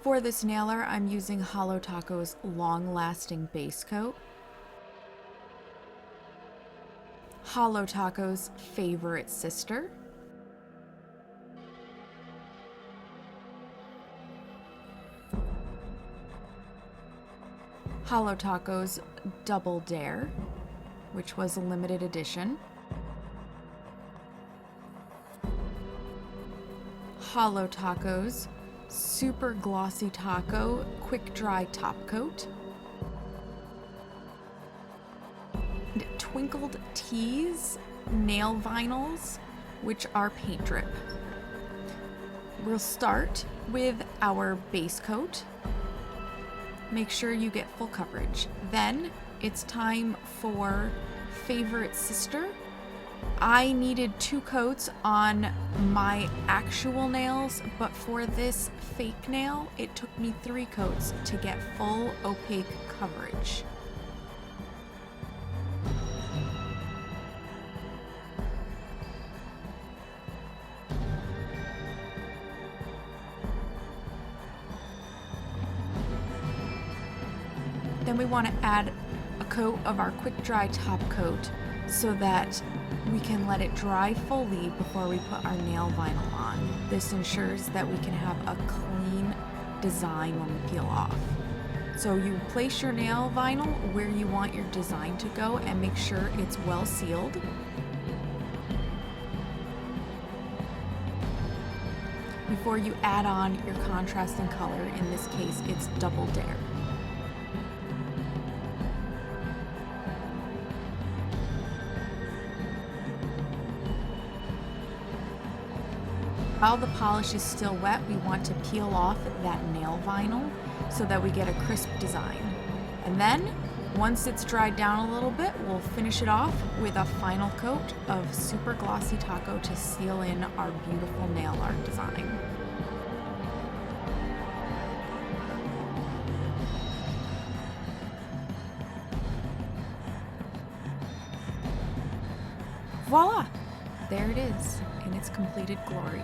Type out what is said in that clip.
For this nailer, I'm using Holo Taco's long-lasting base coat. Holo Taco's favorite sister. Holo Taco's Double Dare, which was a limited edition. Holo Taco's Super Glossy Taco Quick Dry Top Coat. And Twinkled Tees Nail Vinyls, which are paint drip. We'll start with our base coat. Make sure you get full coverage. Then it's time for favorite sister. I needed 2 coats on my actual nails, but for this fake nail, it took me 3 coats to get full opaque coverage. Then we want to add a coat of our quick dry top coat so that we can let it dry fully before we put our nail vinyl on. This ensures that we can have a clean design when we peel off. So you place your nail vinyl where you want your design to go and make sure it's well sealed. Before you add on your contrasting color, in this case it's Double Dare. While the polish is still wet, we want to peel off that nail vinyl so that we get a crisp design. And then, once it's dried down a little bit, we'll finish it off with a final coat of Super Glossy Taco to seal in our beautiful nail art design. Voila! There it is in its completed glory.